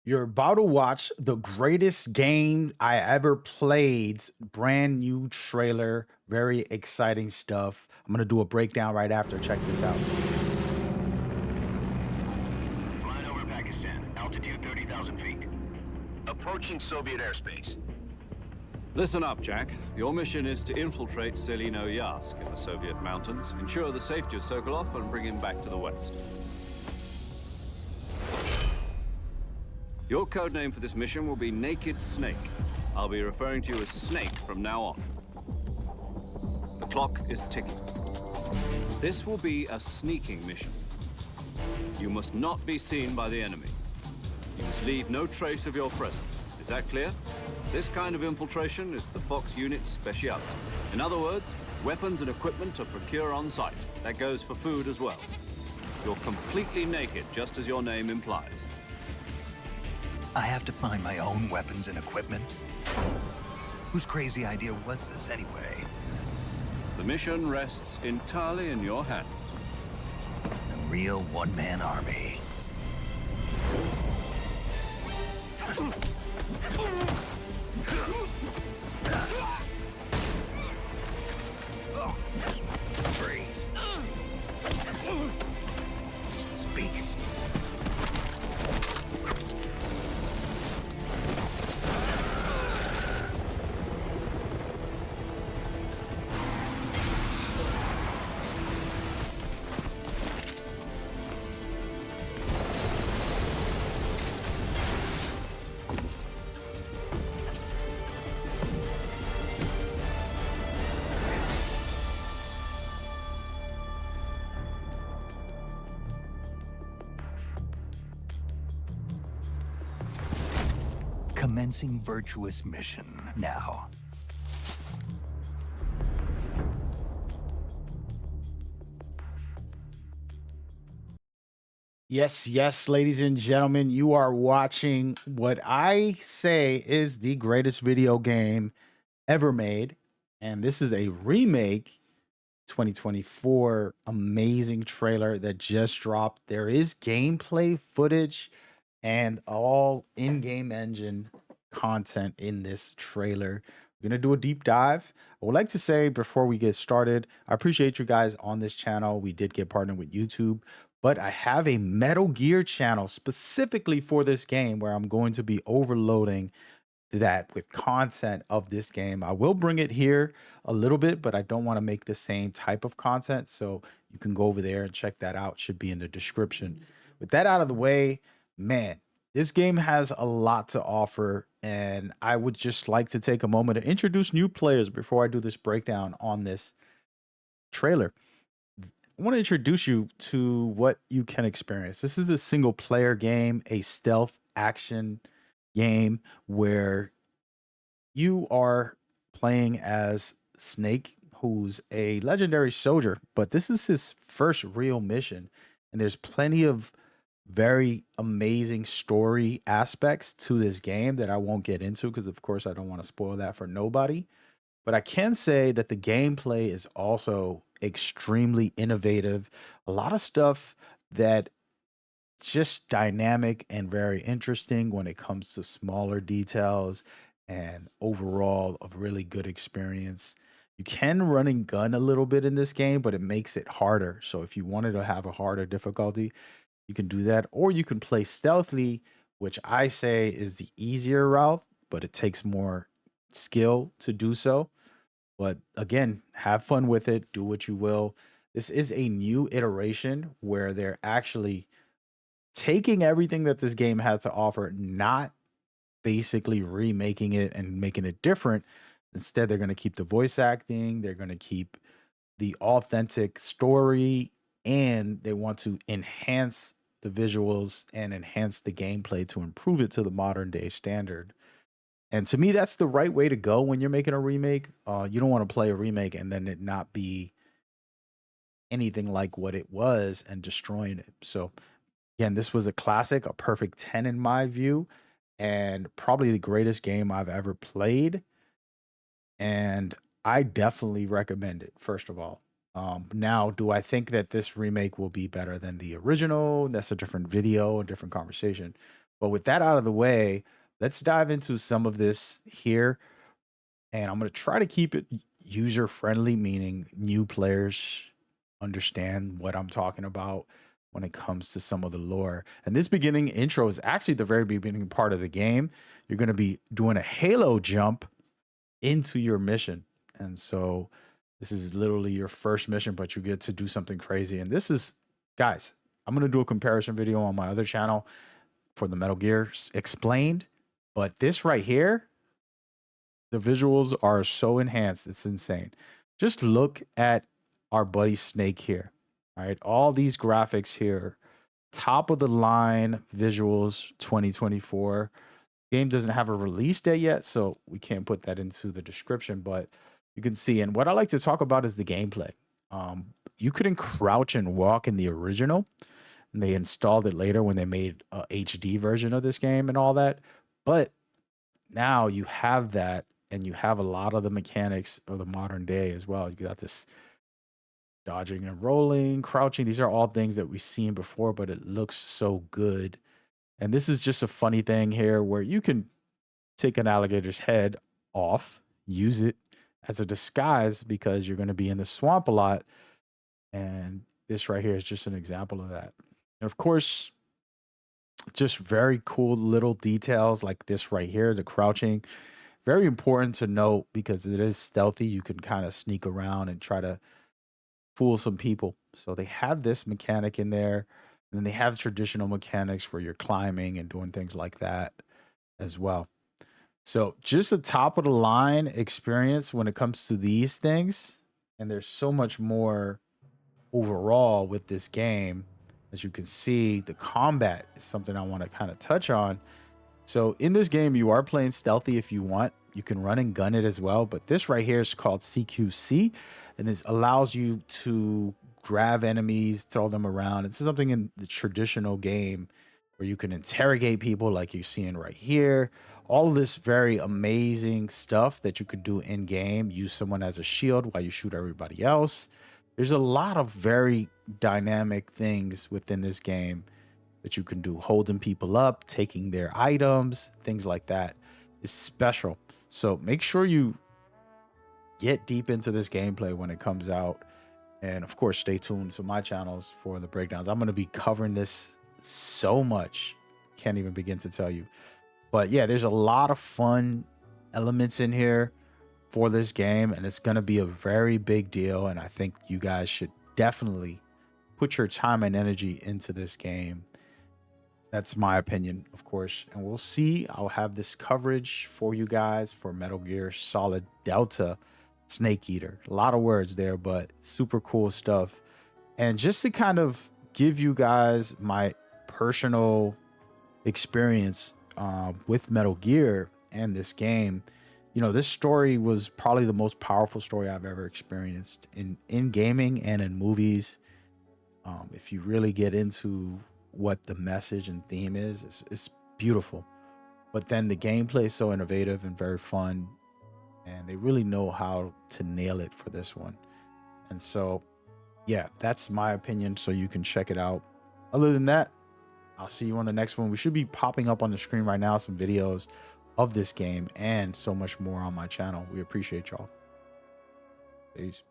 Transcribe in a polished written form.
You're about to watch the greatest game I ever played. Brand new trailer. Very exciting stuff. I'm going to do a breakdown right after. Check this out. Flying over Pakistan, altitude 30,000 feet. Approaching Soviet airspace. Listen up, Jack. Your mission is to infiltrate Selino Yask in the Soviet mountains, ensure the safety of Sokolov, and bring him back to the West. Your codename for this mission will be Naked Snake. I'll be referring to you as Snake from now on. The clock is ticking. This will be a sneaking mission. You must not be seen by the enemy. You must leave no trace of your presence. Is that clear? This kind of infiltration is the Fox unit's speciality. In other words, weapons and equipment are procured on site. That goes for food as well. You're completely naked, just as your name implies. I have to find my own weapons and equipment? Whose crazy idea was this anyway? The mission rests entirely in your hands. A real one-man army. Freeze. Speak. Commencing virtuous mission now. Yes, ladies and gentlemen, you are watching what I say is the greatest video game ever made. And this is a remake 2024 amazing trailer that just dropped. There is gameplay footage and all in-game engine content in this trailer. We're going to do a deep dive. I would like to say before we get started, I appreciate you guys on this channel. We did get partnered with YouTube, but I have a Metal Gear channel specifically for this game where I'm going to be overloading that with content of this game. I will bring it here a little bit, but I don't want to make the same type of content. So you can go over there and check that out. Should be in the description. With that out of the way, man, this game has a lot to offer, and I would just like to take a moment to introduce new players before I do this breakdown on this trailer. I want to introduce you to what you can experience. This is a single player game, a stealth action game where you are playing as Snake, who's a legendary soldier, but this is his first real mission. And there's plenty of very amazing story aspects to this game that I won't get into because, of course, I don't want to spoil that for nobody. But I can say that the gameplay is also extremely innovative. A lot of stuff that just dynamic and very interesting when it comes to smaller details and overall a really good experience. You can run and gun a little bit in this game, but it makes it harder. So if you wanted to have a harder difficulty, you can do that, or you can play stealthily, which I say is the easier route, but it takes more skill to do so. But again, have fun with it, do what you will. This is a new iteration where they're actually taking everything that this game had to offer, not basically remaking it and making it different. Instead, they're going to keep the voice acting, they're going to keep the authentic story, and they want to enhance the visuals and enhance the gameplay to improve it to the modern day standard. And to me, that's the right way to go when you're making a remake. You don't want to play a remake and then it not be anything like what it was and destroying it. So again, this was a classic, a perfect 10 in my view, and probably the greatest game I've ever played. And I definitely recommend it, first of all. Now, do I think that this remake will be better than the original? That's a different video, a different conversation. But with that out of the way, let's dive into some of this here. And I'm going to try to keep it user friendly, meaning new players understand what I'm talking about when it comes to some of the lore. And this beginning intro is actually the very beginning part of the game. You're going to be doing a halo jump into your mission. And so this is literally your first mission, but you get to do something crazy. And this is, guys, I'm going to do a comparison video on my other channel for the Metal Gear Explained. But this right here, the visuals are so enhanced. It's insane. Just look at our buddy Snake here. All right. All these graphics here, top of the line visuals 2024. Game doesn't have a release date yet, so we can't put that into the description, but you can see. And what I like to talk about is the gameplay. You couldn't crouch and walk in the original, and they installed it later when they made a HD version of this game and all that. But now you have that, and you have a lot of the mechanics of the modern day as well. You got this dodging and rolling, crouching. These are all things that we've seen before, but it looks so good. And this is just a funny thing here where you can take an alligator's head off, use it as a disguise because you're going to be in the swamp a lot. And this right here is just an example of that. And of course, just very cool little details like this right here, the crouching. Very important to note because it is stealthy. You can kind of sneak around and try to fool some people. So they have this mechanic in there. And then they have traditional mechanics where you're climbing and doing things like that as well. So just a top of the line experience when it comes to these things. And there's so much more overall with this game. As you can see, the combat is something I want to kind of touch on. So in this game, you are playing stealthy if you want. You can run and gun it as well. But this right here is called CQC. And this allows you to grab enemies, throw them around. It's something in the traditional game where you can interrogate people like you're seeing right here. All of this very amazing stuff that you could do in game. Use someone as a shield while you shoot everybody else. There's a lot of very dynamic things within this game that you can do. Holding people up, taking their items, things like that is special. So make sure you get deep into this gameplay when it comes out. And of course, stay tuned to my channels for the breakdowns. I'm going to be covering this so much. Can't even begin to tell you. But yeah, there's a lot of fun elements in here for this game. And it's going to be a very big deal. And I think you guys should definitely put your time and energy into this game. That's my opinion, of course. And we'll see. I'll have this coverage for you guys for Metal Gear Solid Delta Snake Eater. A lot of words there, but super cool stuff. And just to kind of give you guys my personal experience with Metal Gear and this game, you know, this story was probably the most powerful story I've ever experienced in gaming and in movies. If you really get into what the message and theme is, it's beautiful. But then the gameplay is so innovative and very fun. And they really know how to nail it for this one. And so, yeah, that's my opinion. So you can check it out. Other than that, I'll see you on the next one. We should be popping up on the screen right now some videos of this game and so much more on my channel. We appreciate y'all. Peace.